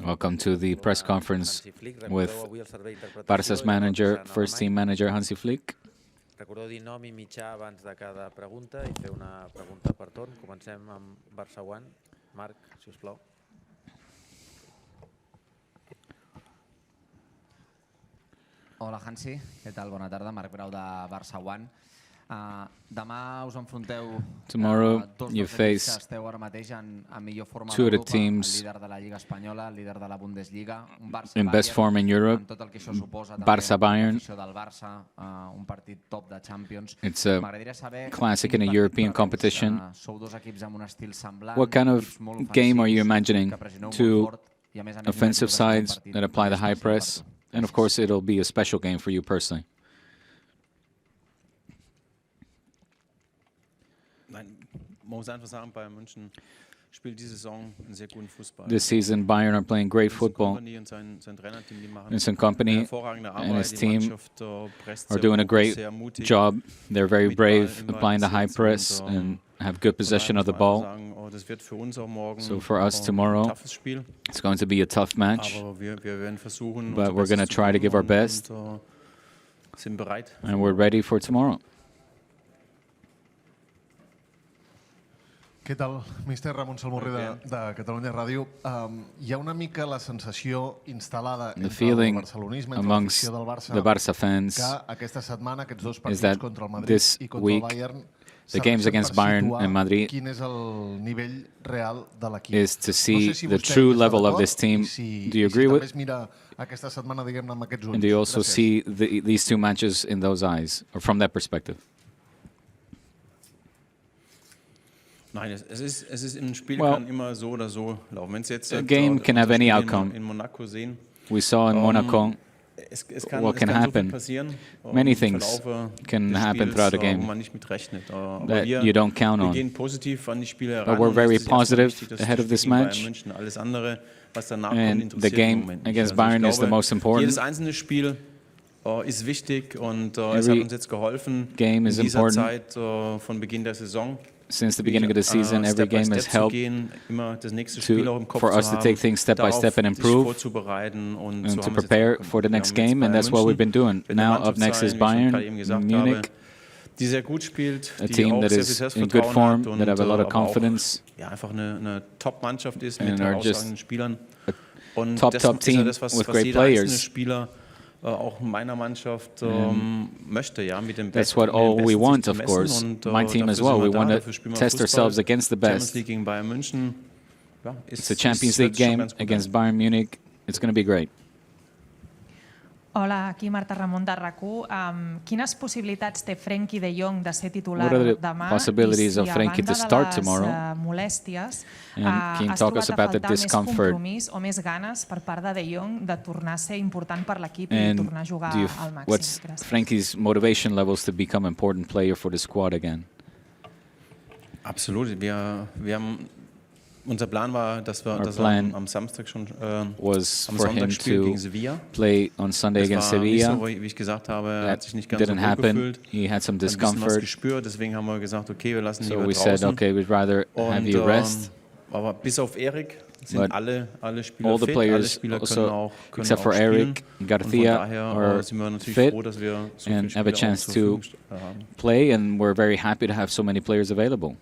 Welcome to the press conference with Barça's manager, first team manager, Hansi Flick. Recordeu dir nom i mitjà abans de cada pregunta i fer una pregunta per torn. Comencem amb Barça One. Marc, si us plau. Hola, Hansi. Què tal? Bona tarda. Marc Brau de Barça One. Demà us enfronteu Tomorrow you face two of the teams in best form in Europe, Barça Bayern. It's a classic in a European competition. What kind of game are you imagining? Two offensive sides that apply the high press, and of course it'll be a special game for you personally. This season, Bayern are playing great football. Vincent Kompany and his team are doing a great job. They're very brave, applying the high press and have good possession of the ball. So for us tomorrow, it's going to be a tough match, but we're going to try to give our best, and we're ready for tomorrow. Què tal, míster Ramon Salmorri de Catalunya Ràdio? Hi ha una mica la sensació instal·lada entre el barcelonisme, entre l'afició del Barça, que aquesta setmana, aquests dos partits contra el Madrid i contra el Bayern, the games against Bayern and Madrid is to see the true level of this team. Do you agree with? And do you also see these two matches in those eyes, or from that perspective? Well, a game can have any outcome. We saw in Monaco what can happen. Many things can happen throughout a game that you don't count on. But we're very positive ahead of this match. And the game against Bayern is the most important. Every game is important. Since the beginning of the season, every game has helped for us to take things step by step and improve and to prepare for the next game, and that's what we've been doing. Now up next is Bayern, Munich, a team that is in good form, that have a lot of confidence, and are just a top team with great players. That's what all we want, of course. My team as well. We want to test ourselves against the best. It's a Champions League game against Bayern Munich. It's going to be great. Hola, aquí Marta Ramon de RAC1. Quines possibilitats té Frenkie de Jong de ser titular demà? I si a banda de les molèsties has trobat a faltar més compromís o més ganes per part de Jong de tornar a ser important per l'equip i tornar a jugar al màxim? What's Frenkie's motivation levels to become an important player for the squad again? Absolut. Unser Plan war, dass wir am Samstag schon was for him to play on Sunday against Sevilla. Wie ich gesagt habe, hat sich nicht ganz didn't happen. He had some discomfort. Deswegen haben wir gesagt, okay, wir lassen so we said, okay, we'd rather have you rest. Aber bis auf Erik sind alle Spieler all the players, also, except for Eric, Garcia, are fit and have a chance to play, and we're very happy to have so many players available.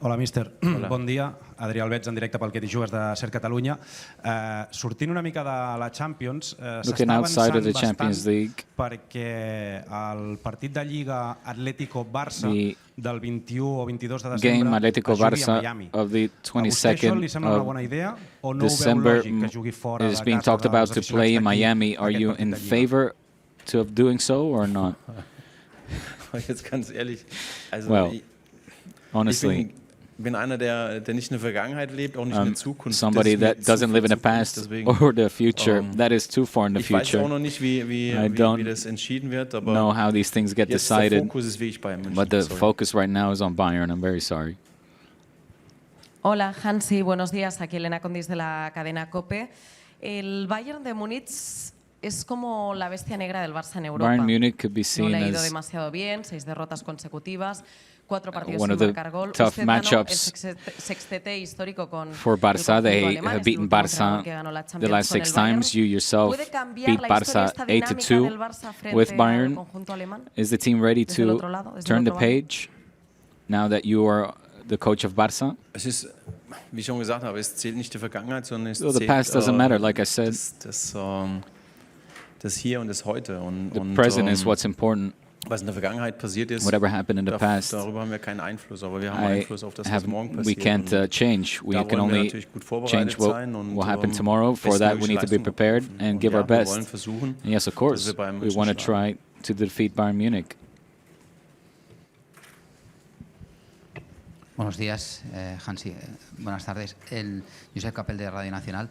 Hola, míster. Bon dia. Adrià Albets, en directe pel Que t'hi jugues de Ser Catalunya. Sortint una mica de la Champions, s'està avançant bastant perquè el partit de Lliga Atlético-Barça del 21 o 22 de desembre es jugui a Miami. A vostè això li sembla una bona idea o no ho veu lògic que jugui fora de casa dels aficionats d'aquí? Are you in favor of doing so or not? Jetzt ganz ehrlich, well, honestly, bin einer, der nicht in der Vergangenheit lebt, auch nicht in der Zukunft. Somebody that doesn't live in the past or the future. That is too far in the future. Ich weiß auch noch nicht, wie das entschieden wird, aber know how these things get decided. Der Fokus ist wirklich Bayern München. But the focus right now is on Bayern. I'm very sorry. Hola, Hansi. Buenos días. Aquí Elena Condis de la cadena COPE. El Bayern de Múnich es como la bestia negra del Barça en Europa. Bayern Munich could be No seen le ha ido as demasiado bien, 6 derrotas consecutivas, 4 partidos one sin of the marcar gol. tough Usted ganó el matchups sextete histórico con for Barça. el They conjunto alemán, have es el beaten último Barça entrenador que ganó la the Champions last con 6 el Bayern. times. You yourself ¿Puede cambiar beat la historia, Barça esta 8-2 dinámica del Barça frente with al Bayern. conjunto alemán? Is the team ready Desde el to otro lado, desde el turn the otro bando. page now that you are the coach of Barça? Es ist, wie ich schon gesagt habe, es zählt nicht die Vergangenheit, sondern es So the zählt past doesn't matter, like I said. das Hier und das Heute. The present is what's important. Was in der Vergangenheit passiert ist, Whatever happened in the past, darüber haben wir keinen Einfluss, aber wir haben Einfluss auf das, was morgen we passiert. can't change. We Da can wollen wir only natürlich gut vorbereitet change what sein und will happen tomorrow. For that, we need to be prepared and give our wir best. wollen versuchen, And yes, of dass course, wir Bayern we München want to schlagen. try to defeat Bayern Munich. Buenos días, Hansi. Buenas tardes. Josep Capel de Radio Nacional.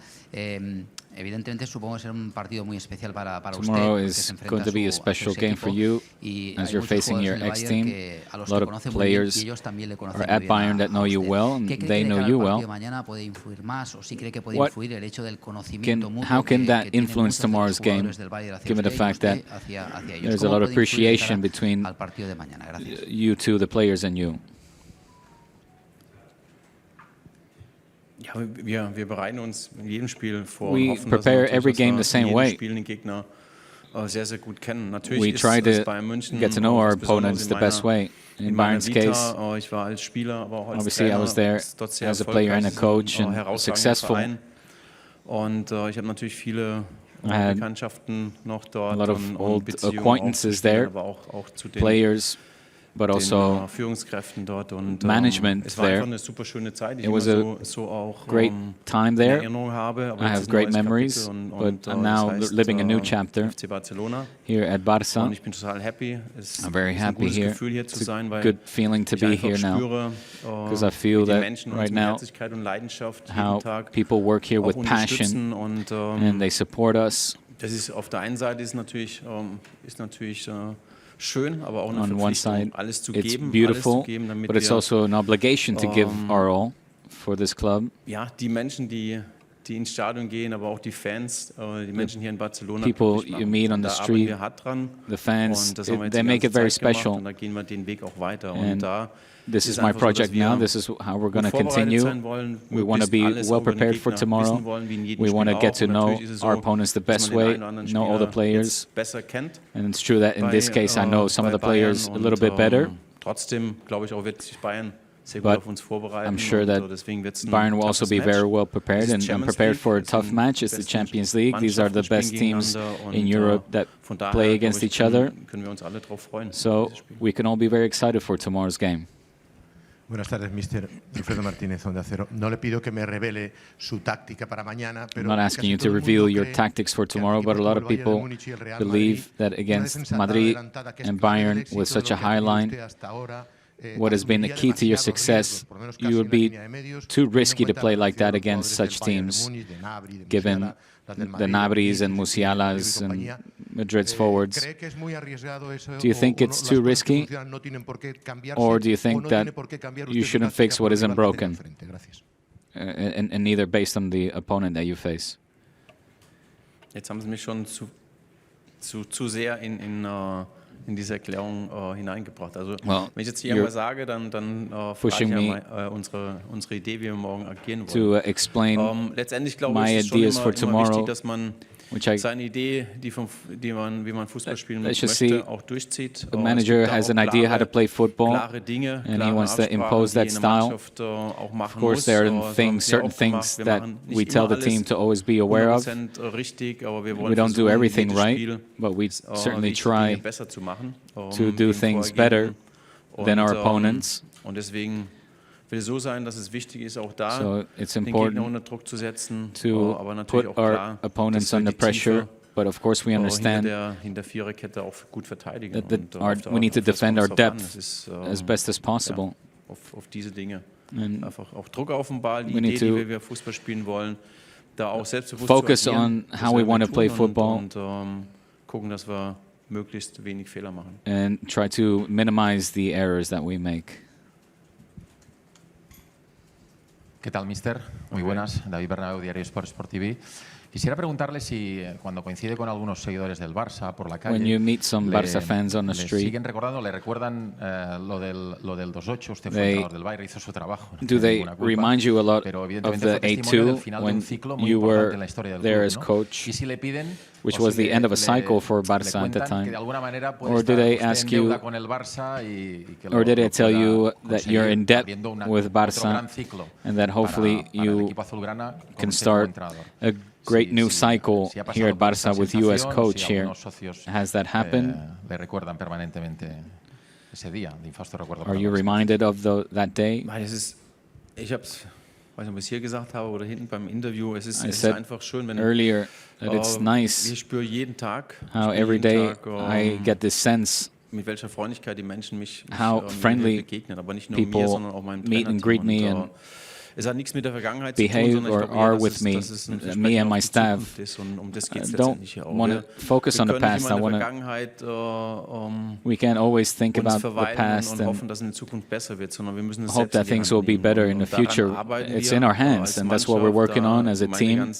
Evidentemente, supongo que será un partido muy especial para usted. Tomorrow porque is se enfrenta going to be a su special game ex for equipo, you y as hay you're muchos facing your jugadores del ex-team. Bayern que a los A lot que of conocen muy bien, players y ellos también le conocen are muy at bien Bayern that a know you usted. well, and ¿Qué cree they que de know cara al you partido well. de mañana puede influir más, o sí cree que puede What influir el hecho del conocimiento mutuo How can that que tienen influence muchos de los tomorrow's game, jugadores del Bayern hacia given the usted y fact that usted hacia ellos? there's a ¿Cómo lot of puede influir de appreciation cara between al partido de mañana? Gracias. you two, the players, and you? Ja, wir bereiten uns in jedem Spiel vor We und hoffen, prepare dass wir every game the in same jedem way. Spiel den Gegner sehr, sehr gut kennen. We Natürlich try ist to Bayern München get to know our insbesondere opponents in the best way. In meiner Bayern's Vita, case, ich war als Spieler, aber auch als obviously I Trainer, was there ist dort sehr as a player and a erfolgreich, coach ein and herausragender successful. Verein. Und ich habe natürlich viele I had Bekanntschaften noch a dort lot of und old Beziehungen acquaintances auch zu Spielern, there, aber auch zu den players, but also Führungskräften dort und management es war there. einfach eine super schöne Zeit, die It ich was immer a so auch great time in there. Erinnerung habe. Aber I jetzt have ist ein great neues memories, Kapitel but I'm das now heißt, living a new chapter FC Barcelona. here at Und Barça. ich bin total happy. Es I'm very ist ein happy gutes here. Gefühl, hier zu It's sein, a weil good feeling to ich be einfach here now, spüre, because I feel wie die that Menschen right uns mit now Herzlichkeit und Leidenschaft jeden how Tag people work here auch with passion unterstützen und and they support us. das ist auf der einen Seite ist natürlich schön, aber auch eine On one side, Verpflichtung, alles zu it's geben, beautiful, damit but it's wir also an obligation to give our all for this club. ja, die Menschen, die ins Stadion gehen, aber auch die Fans, die Menschen hier in Barcelona people glücklich machen. you meet on Und the da arbeiten street, wir hart dran. the fans, Und das haben wir jetzt they die make ganze it very Zeit gemacht special. Und da gehen wir den Weg auch weiter. And Und da this ist is my einfach so, dass project wir now. This is how we're going to gut vorbereitet continue. sein wollen, We want to möglichst be alles well auch über den prepared for Gegner tomorrow. wissen wollen, wie in jedem We want to Spiel get to auch. Und know natürlich ist es so, our opponents the dass best man den way, einen oder anderen know all the Spieler players. jetzt besser kennt. And it's true that in this bei, case I know some of the bei Bayern players a little bit und, better, trotzdem glaube ich auch, wird sich Bayern sehr gut but auf uns vorbereiten. I'm sure und, that deswegen wird's ein Bayern will also toughes be Match. very well prepared, Es ist and I'm Champions prepared League, for a es sind tough match. It's the besten Champions League. These are the Mannschaften best spielen teams gegeneinander in und, Europe that von daher, play glaube against ich, each other. können wir uns alle drauf freuen. So we can all be very excited for tomorrow's game. Buenas tardes, Mr. Alfredo Martínez, Onda Cero. No le pido que me revele su táctica para mañana, I'm pero not asking casi you todo to el mundo reveal your cree tactics for que tomorrow, but a lot equipos of como el Bayern de people Múnich y el Real believe Madrid, that una against defensa tan Madrid adelantada que es and clave del Bayern éxito with de such lo a que high tiene line, usted hasta ahora, what has been the key to your success, you would be too risky to play like that against such teams, given the Nabris and Musialas and Madrid's forwards. Do you think it's too risky, or do you think that you shouldn't fix what isn't broken, and neither based on the opponent that you face? Jetzt haben Sie mich schon zu sehr in diese Erklärung hineingebracht. Also Well, wenn ich jetzt hier irgendwas sage, dann frage ich ja unsere Idee, wie wir morgen agieren to wollen. explain Letztendlich glaube my ich, ist es schon ideas for immer tomorrow, wichtig, dass man which I seine Idee, wie man Fußball spielen let's just see, möchte, auch durchzieht. the manager has an idea how to play football, klare Dinge, and he klare wants to Absprachen, impose die that eine style. Mannschaft auch machen Of course, muss. there are So haben things, sie certain auch things gemacht. Wir that machen we nicht tell immer the team alles to always be aware of. 100% richtig, aber wir wollen We don't do versuchen, everything jedes right, Spiel, but we certainly die try Dinge besser zu machen, to do dem things Vorgehen. better than our Und, opponents. Und deswegen will es so sein, dass es wichtig ist, auch da So it's den Gegner important unter Druck zu setzen, to aber natürlich put auch our klar, opponents dass wir under die Tiefe pressure, but of course we understand hinter Viererkette auch gut verteidigen. that Und, we need to auf das defend our kommt's drauf an. depth Es ist, as best as possible. ja, auf diese Dinge. And Einfach auch Druck auf den Ball, die we need Idee, to wie wir Fußball spielen wollen, da auch selbstbewusst focus zu agieren. on how we want to play football und gucken, dass wir möglichst wenig Fehler machen. and try to minimize the errors that we make. ¿Qué tal, mister? Muy buenas. David Bernabéu, Diario Sport TV. Quisiera preguntarle si cuando coincide con algunos seguidores del Barça por la calle, when you meet some Barça fans on the street, siguen recordando, le recuerdan lo del 2-8, usted fue entrenador del Bayern, hizo su trabajo. Do they remind you a lot of the 8-2 when you were there as coach, which was the end of a cycle for Barça at the time? Or do they ask you, or did they tell you that you're in debt with Barça and that hopefully you can start a great new cycle here at Barça with you as coach here? Has that happened? Are you reminded of that day? Ich habe es, weiß nicht, ob ich es hier gesagt habe oder hinten beim Interview, es ist einfach schön, wenn earlier that it's nice ich spüre jeden Tag, how every day I get this sense mit welcher Freundlichkeit die Menschen mich how friendly begegnen, aber nicht nur mir, people sondern auch meinem meet and greet me and es hat nichts mit der Vergangenheit zu tun, behave sondern ich or glaube, are with me, me and my staff. Das geht's Don't want to focus on the past. I want to. We can't always think about the past and hope that things will be better in the future. It's in our hands, and that's what we're working on as a team.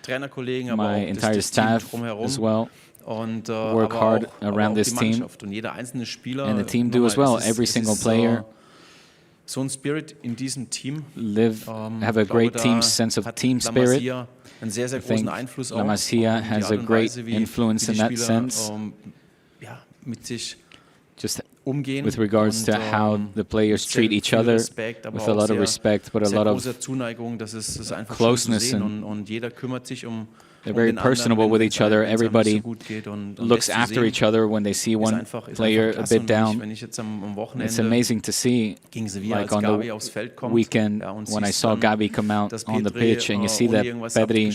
My entire staff as well work hard around this team, and the team do as well. Every single player have a great team sense of team spirit. I think La Masia has a great influence in that sense, just with regards to how the players treat each other, with a lot of respect, but a lot of closeness, and they're very personable with each other. Everybody looks after each other when they see one player a bit down. It's amazing to see, like on the weekend when I saw Gabi come out on the pitch, and you see that Pedri,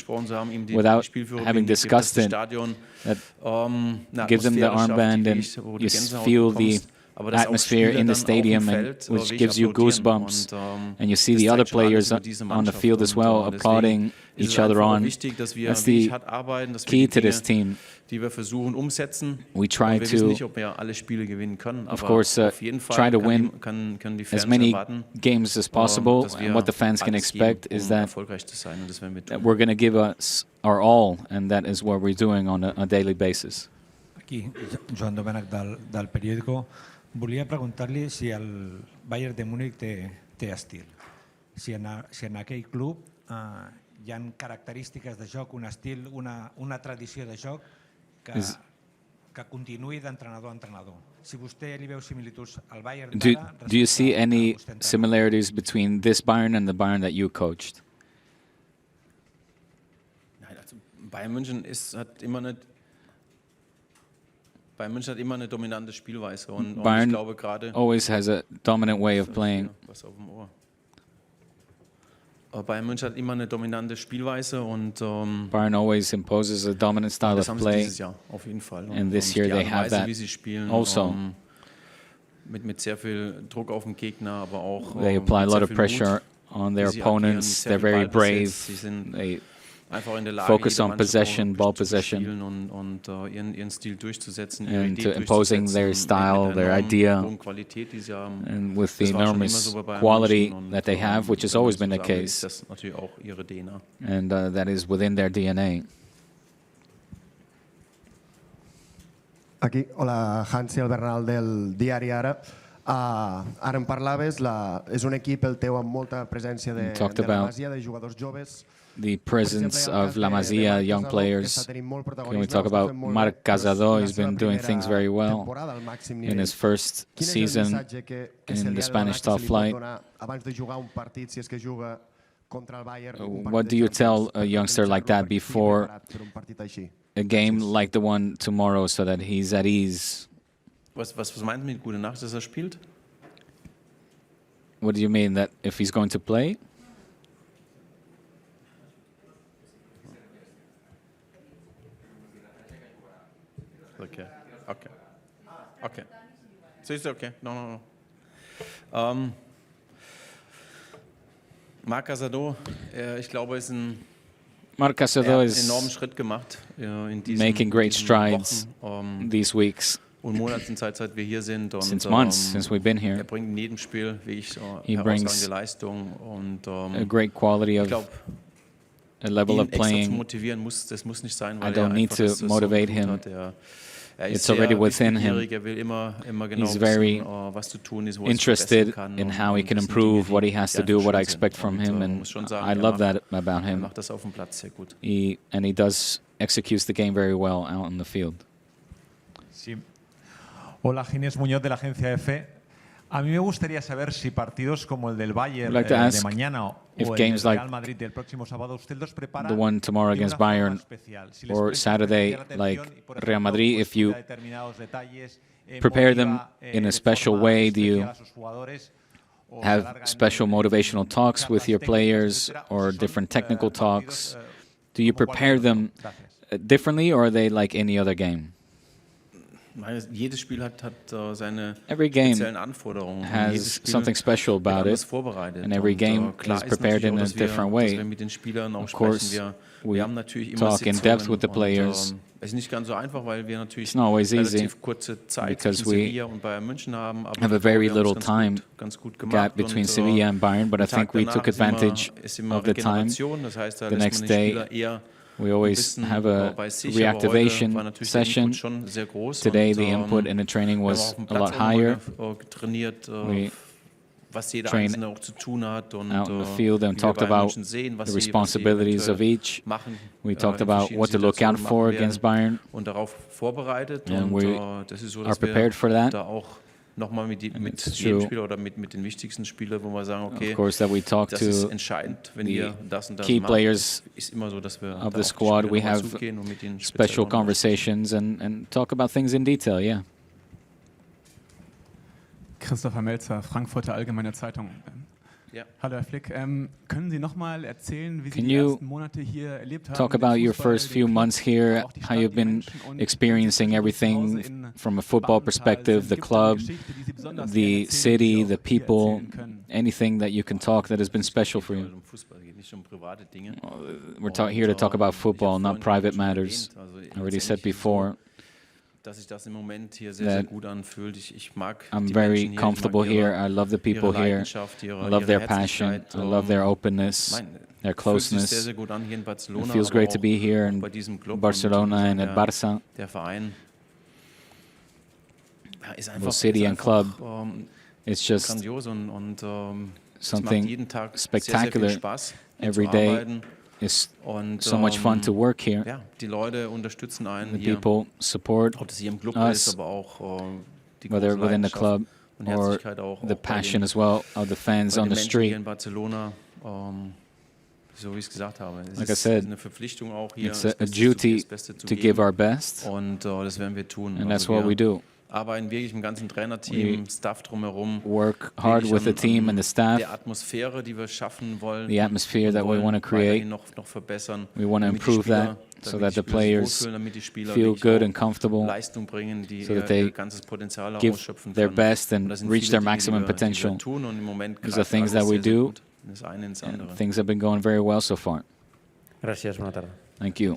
without having discussed it, that gives him the armband, and you feel the atmosphere in the stadium, and which gives you goosebumps, and you see the other players on the field as well applauding each other on. That's the key to this team. We try to, of course, try to win as many games as possible, and what the fans can expect is that we're going to give us our all, and that is what we're doing on a daily basis. Aquí, Joan Domènech del periòdico. Volia preguntar-li si el Bayern de Múnich té estil. Si en aquell club hi ha característiques de joc, un estil, una tradició de joc que continuï d'entrenador a entrenador. Si vostè li veu similituds al Bayern d'ara... Do you see any similarities between this Bayern and the Bayern that you coached? Bayern München hat immer eine dominante Spielweise und ich glaube gerade always has a dominant way of playing. Bayern München hat immer eine dominante Spielweise und Bayern always imposes a dominant style of play. Dieses Jahr auf jeden Fall. And this year they have that also. Mit sehr viel Druck auf den Gegner, aber auch they apply a lot of pressure on their opponents. They're very brave. They focus on possession, ball possession, and to imposing their style, their idea, and with the enormous quality that they have, which has always been the case, and that is within their DNA. Aquí, hola, Hansi, el Bernal del diari Ara. Ara en parlaves, és un equip, el teu, amb molta presència de la Masia, de jugadors joves. The presence of La Masia, young players. Can we talk about Marc Casado? He's been doing things very well in his first season in the Spanish top flight. What do you tell a youngster like that before a game like the one tomorrow so that he's at ease? Was meint mit gute Nacht, dass spielt? What do you mean, that if he's going to play? Okay. So it's okay. No. Marc Casado, ich glaube, ist einen enormen Schritt gemacht in diesen making great strides these weeks. Und Monaten seit wir hier sind und since months since we've been here. Bringt in jedem Spiel, wie ich he brings Leistung und a great quality of a level of playing. I don't need to motivate him. It's already within him. He's very interested in how he can improve, what he has to do, what I expect from him, and I love that about him. He executes the game very well out in the field. Sí. Hola, Ginés Muñoz de la agencia Efe. A mí me gustaría saber si partidos como el del Bayern de mañana o el del Real Madrid del próximo sábado usted los prepara. The one tomorrow against Bayern or Saturday, like Real Madrid, if you prepare them in a special way, do you have special motivational talks with your players or different technical talks? Do you prepare them differently, or are they like any other game? Every game has something special about it, and every game is prepared in a different way. Of course, we talk in depth with the players. It's not always easy because we have a very little time gap between Sevilla and Bayern, but I think we took advantage of the time. The next day, we always have a reactivation session. Today, the input in the training was a lot higher. We trained out in the field and talked about the responsibilities of each. We talked about what to look out for against Bayern, and we are prepared for that. It's true, of course, that we talk to the key players of the squad. We have special conversations and talk about things in detail, yeah. Christopher Melzer, Frankfurter Allgemeine Zeitung. Hallo Herr Flick, können Sie noch mal erzählen, wie Sie die ersten Monate hier erlebt haben? Talk about your first few months here, how you've been experiencing everything from a football perspective, the club, the city, the people, anything that you can talk that has been special for you. We're here to talk about football, not private matters. I already said before that I'm very comfortable here. I love the people here. I love their passion. I love their openness, their closeness. It feels great to be here in Barcelona and at Barça. The city and club, it's just something spectacular. Every day is so much fun to work here. The people support us, whether within the club or the passion as well of the fans on the street. Like I said, it's a duty to give our best, and that's what we do. We work hard with the team and the staff. The atmosphere that we want to create, we want to improve that so that the players feel good and comfortable, so that they give their best and reach their maximum potential. These are things that we do, and things have been going very well so far. Gracias, buena tarde. Thank you.